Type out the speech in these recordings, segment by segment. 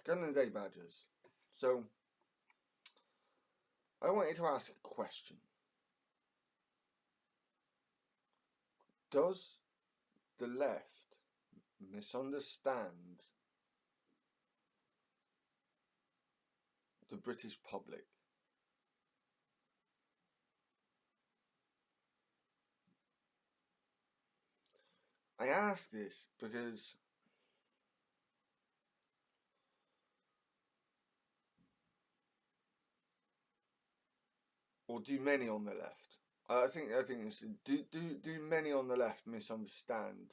Gun and Day Badgers. So, I wanted to ask a question. Does the left misunderstand the British public? I ask this because or do many on the left? I think it's, do many on the left misunderstand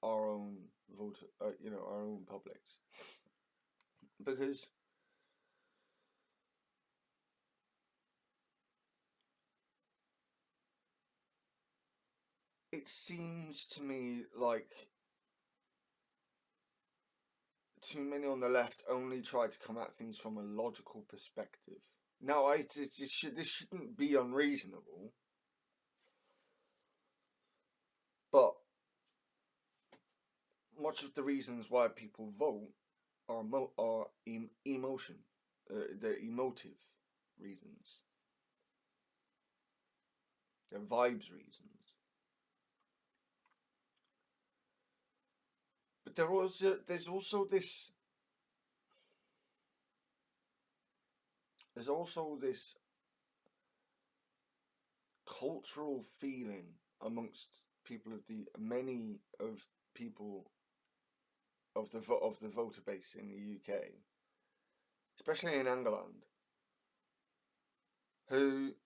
our own vote, our own publics? Because it seems to me like too many on the left only try to come at things from a logical perspective. Now, this shouldn't be unreasonable, but much of the reasons why people vote are emotion, they're emotive reasons, they're vibes reasons. But there's also this cultural feeling amongst many of people of the voter base in the UK, especially in England, who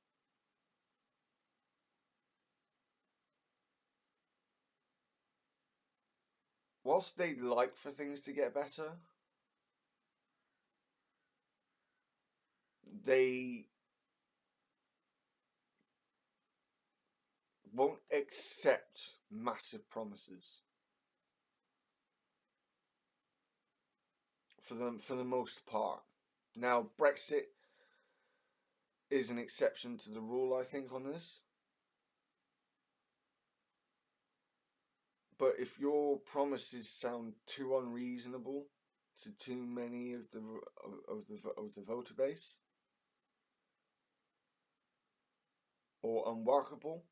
whilst they'd like for things to get better, they won't accept massive promises for the most part. Now, Brexit is an exception to the rule, I think, on this. But if your promises sound too unreasonable to too many of the voter base, or unworkable,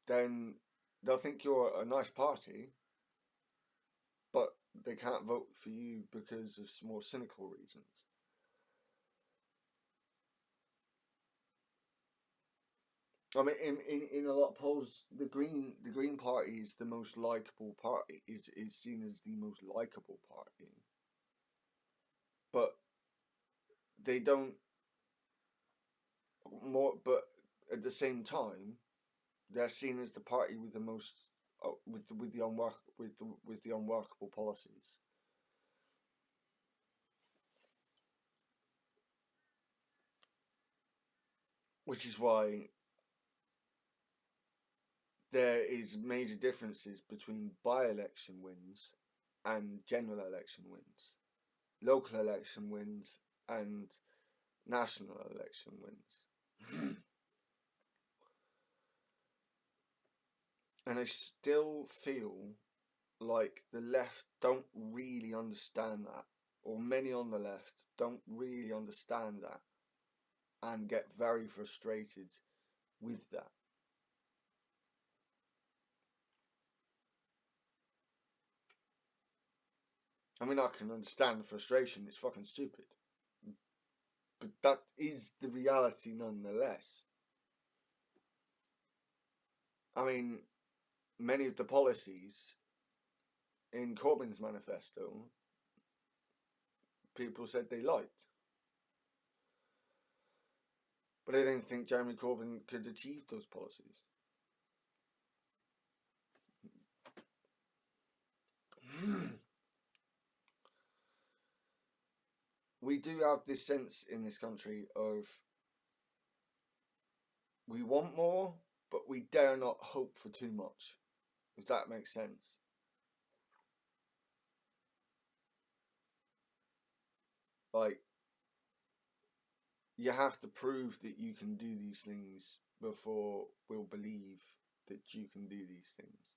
then they'll think you're a nice party, but they can't vote for you because of more cynical reasons. I mean, in a lot of polls, the Green Party is the most likable party. Is seen as the most likable party, but they don't more. But at the same time, they're seen as the party with the most with the unworkable policies. Which is why there is major differences between by-election wins and general election wins, local election wins and national election wins. And I still feel like the left don't really understand that, or many on the left don't really understand that, and get very frustrated with that. I mean, I can understand the frustration, it's fucking stupid. But that is the reality nonetheless. I mean, many of the policies in Corbyn's manifesto, people said they liked. But I didn't think Jeremy Corbyn could achieve those policies. We do have this sense in this country of we want more, but we dare not hope for too much, if that makes sense. Like, you have to prove that you can do these things before we'll believe that you can do these things.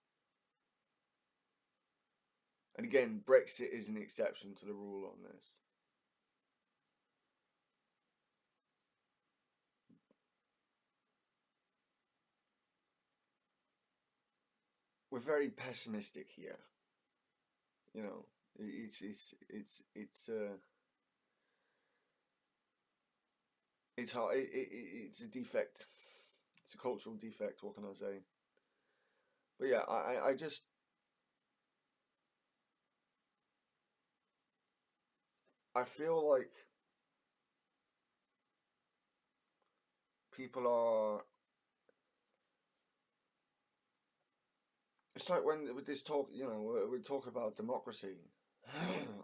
And again, Brexit is an exception to the rule on this. We're very pessimistic here. You know, it's hard. It's a defect. It's a cultural defect. What can I say? But yeah, I just I feel like people are. It's like when with this talk, we talk about democracy.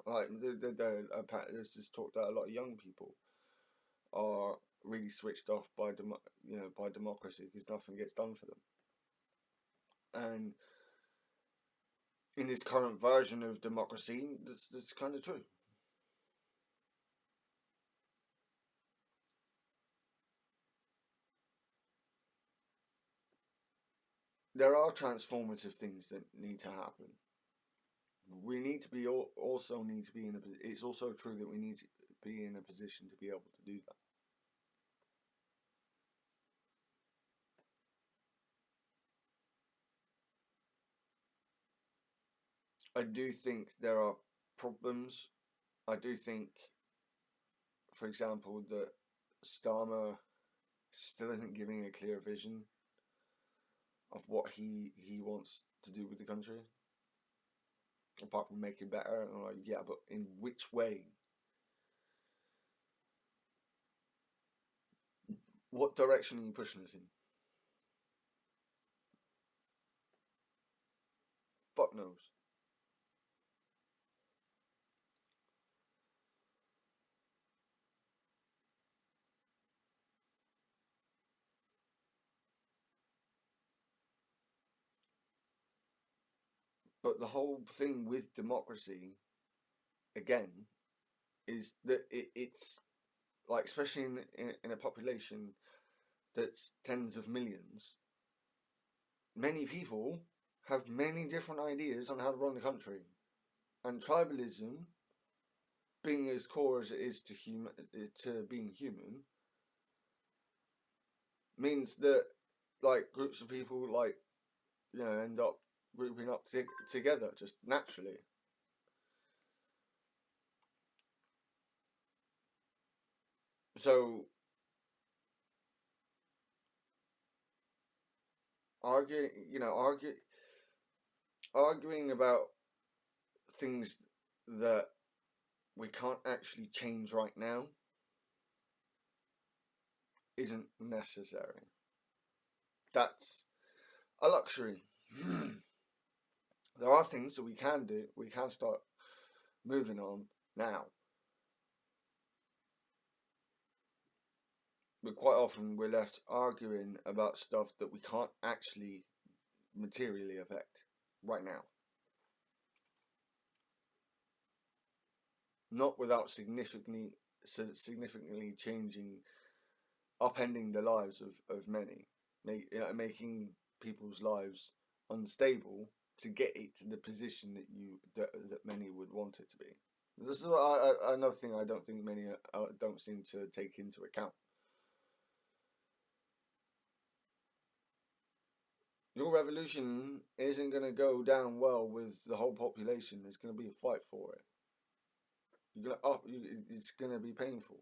Like there's this talk that a lot of young people are really switched off by by democracy because nothing gets done for them. And in this current version of democracy, that's kind of true. There are transformative things that need to happen. We need to be also need to be in a. It's also true that we need to be in a position to be able to do that. I do think there are problems. I do think, for example, that Starmer still isn't giving a clear vision of what he wants to do with the country. Apart from make it better, and I'm like, yeah, but in which way? What direction are you pushing us in? Fuck knows. But the whole thing with democracy, again, is that it's like, especially in a population that's tens of millions, many people have many different ideas on how to run the country. And tribalism, being as core as it is to being human, means that like groups of people end up grouping up together just naturally. So arguing, arguing about things that we can't actually change right now isn't necessary. That's a luxury. There are things that we can do. We can start moving on now. But quite often we're left arguing about stuff that we can't actually materially affect right now. Not without significantly changing, upending the lives of many, making people's lives unstable to get it to the position that many would want it to be. This is another thing I don't think many don't seem to take into account. Your revolution isn't going to go down well with the whole population. There's going to be a fight for it. You're gonna up. It's going to be painful.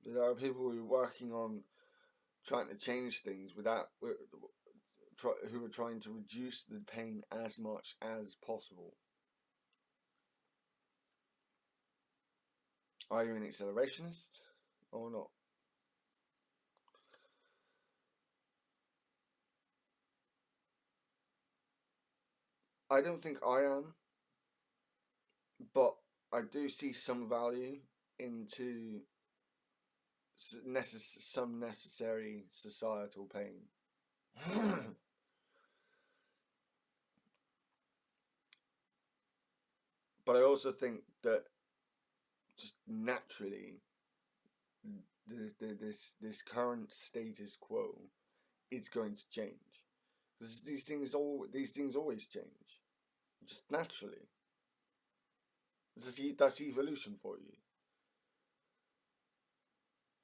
There are people who are working on trying to change things who are trying to reduce the pain as much as possible. Are you an accelerationist or not? I don't think I am, but I do see some value into some necessary societal pain. But I also think that just naturally, this current status quo it's going to change. Because these things always change, just naturally. That's evolution for you.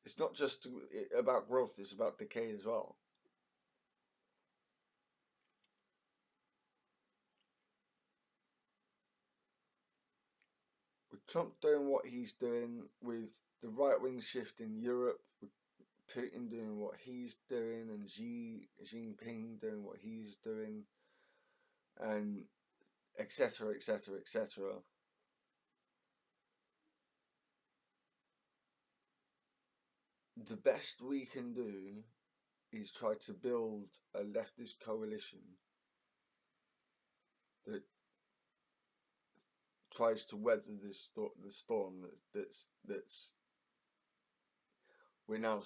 It's not just about growth; it's about decay as well. With Trump doing what he's doing, with the right wing shift in Europe, with Putin doing what he's doing, and Xi Jinping doing what he's doing, and etc. etc. etc. The best we can do is try to build a leftist coalition that tries to weather the storm that's we're now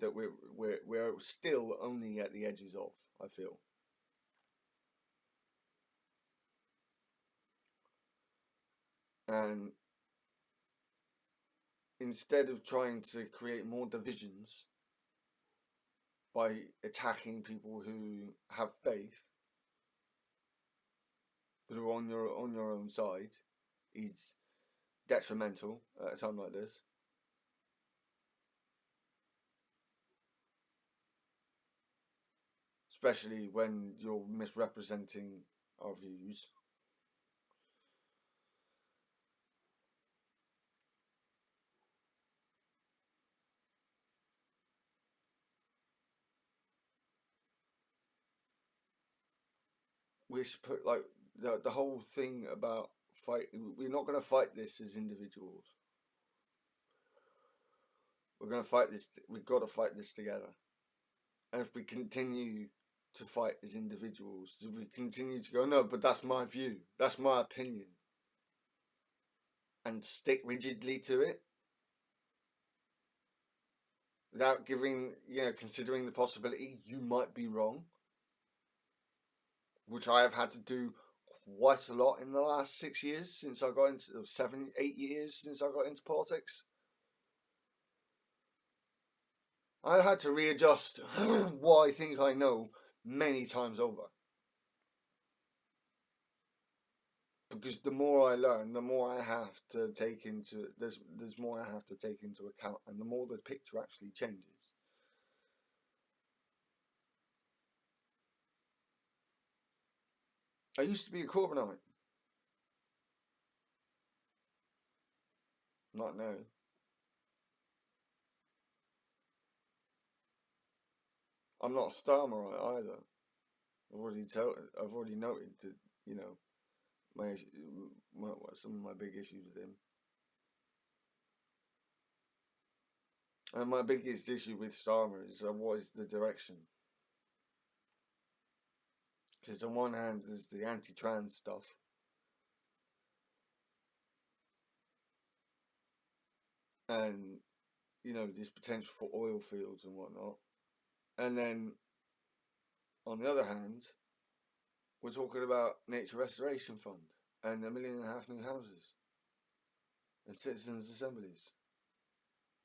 that we're still only at the edges of. I feel, and instead of trying to create more divisions by attacking people who have faith but are on your own side, is detrimental at a time like this. Especially when you're misrepresenting our views. We should put like the whole thing about fight. We're not going to fight this as individuals. We're going to fight this. We've got to fight this together. And if we continue to fight as individuals, if we continue to go, no, but that's my view, that's my opinion, and stick rigidly to it, without considering the possibility you might be wrong, which I have had to do quite a lot in the last 6 years since I got into 7, 8 years since I got into politics. I had to readjust what I think I know many times over. Because the more I learn, the more I have to take into there's more I have to take into account, and the more the picture actually changes. I used to be a Corbynite, not now. I'm not a Starmerite either. I've already noted that my some of my big issues with him. And my biggest issue with Starmer is what is the direction? Because on one hand there's the anti-trans stuff, and this potential for oil fields and whatnot, and then on the other hand, we're talking about Nature Restoration Fund and 1.5 million new houses and citizens' assemblies.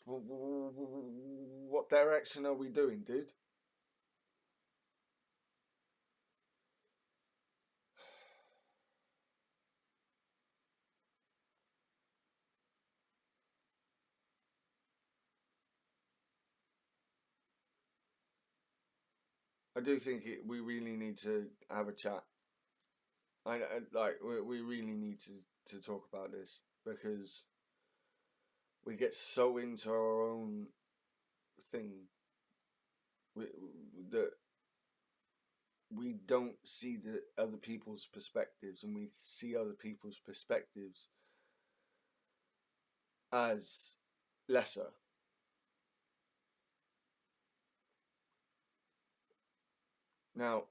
What direction are we doing, dude? I do think we really need to have a chat. We really need to talk about this, because we get so into our own thing that we don't see the other people's perspectives, and we see other people's perspectives as lesser. Now,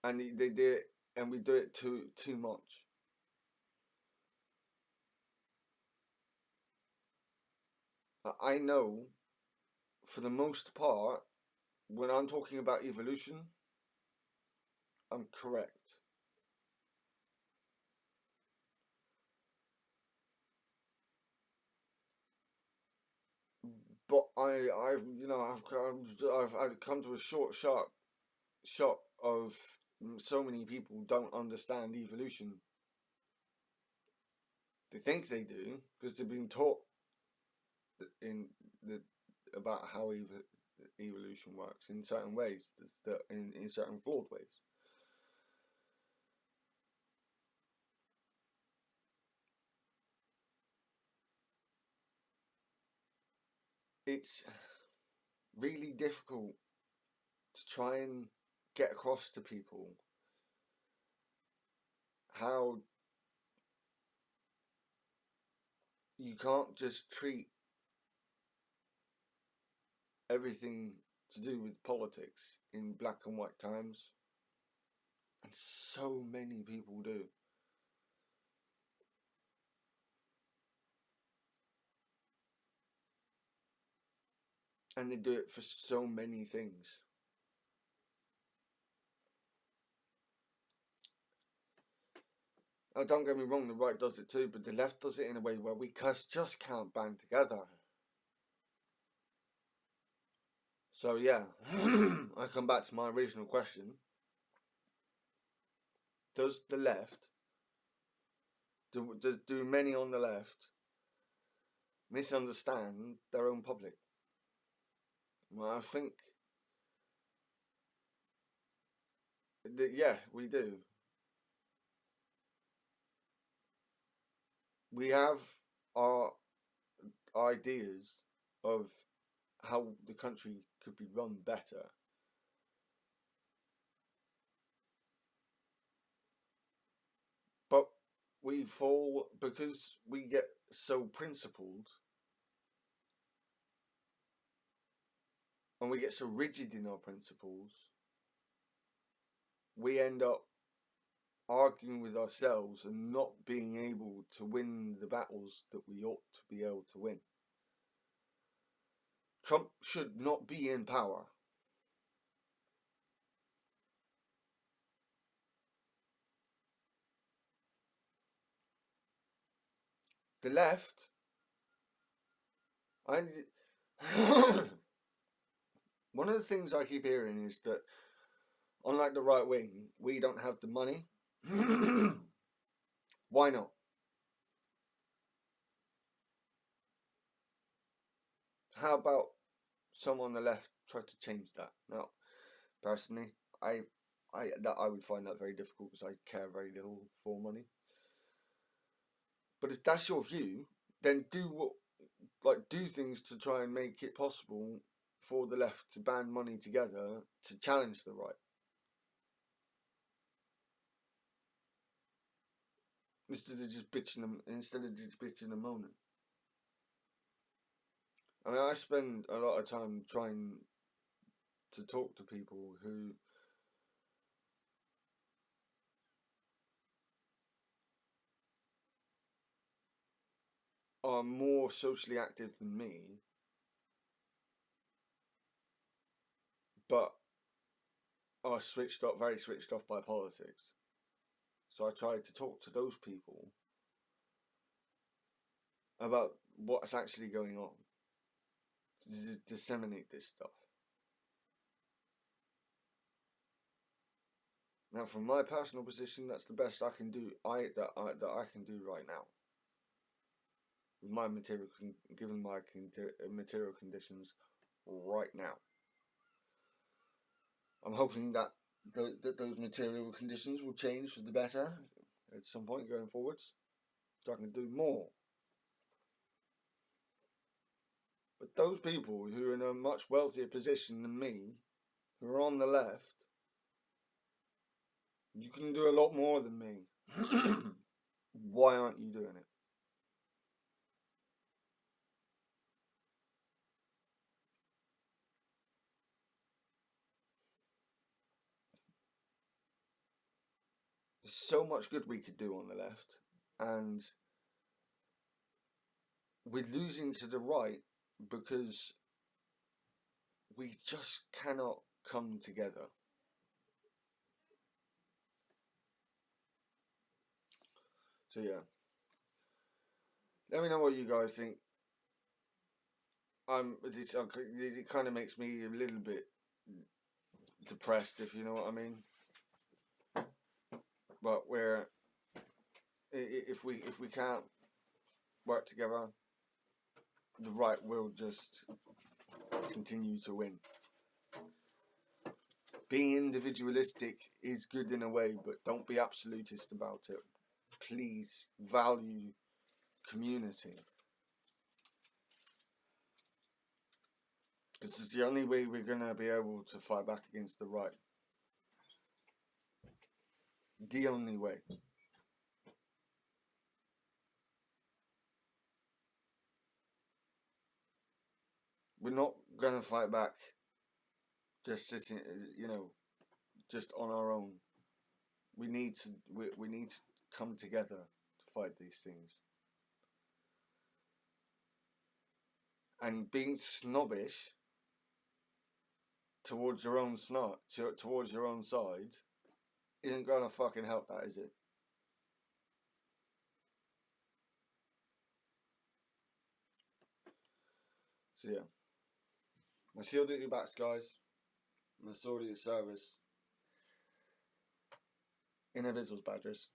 and they do it, and we do it too much. I know, for the most part, when I'm talking about evolution, I'm correct. But I've come to a sharp shock of so many people don't understand evolution. They think they do because they've been taught in the about how evolution works in certain ways, that in certain flawed ways. It's really difficult to try and get across to people how you can't just treat everything to do with politics in black and white terms, and so many people do. And they do it for so many things. Don't get me wrong, the right does it too, but the left does it in a way where we just can't band together. So yeah, I come back to my original question. Does the left, do many on the left misunderstand their own public? Well, I think that, yeah, we do. We have our ideas of how the country could be run better. But we fall because we get so principled and we get so rigid in our principles, we end up arguing with ourselves and not being able to win the battles that we ought to be able to win. Trump should not be in power. The left, I, one of the things I keep hearing is that, unlike the right wing, we don't have the money. Why not? How about some on the left try to change that? Now, personally, I would find that very difficult because I care very little for money. But if that's your view, then do things to try and make it possible for the left to band money together to challenge the right, instead of just bitching and moaning. I mean, I spend a lot of time trying to talk to people who are more socially active than me, but are very switched off by politics. So I try to talk to those people about what's actually going on, to disseminate this stuff. Now, from my personal position, that's the best I can do. That I can do right now, with my given my material conditions right now. I'm hoping that those material conditions will change for the better at some point going forwards, so I can do more. But those people who are in a much wealthier position than me, who are on the left, you can do a lot more than me. Why aren't you doing it? There's so much good we could do on the left, and we're losing to the right because we just cannot come together. So yeah, let me know what you guys think. it kind of makes me a little bit depressed, if you know what I mean. But if we can't work together, the right will just continue to win. Being individualistic is good in a way, but don't be absolutist about it. Please value community. This is the only way we're going to be able to fight back against the right. The only way. We're not going to fight back just sitting, just on our own. We need to come together to fight these things. And being snobbish towards your own towards your own side isn't going to fucking help that, is it? So yeah. My shield at your backs, guys. My sword at your service. In a Badgers.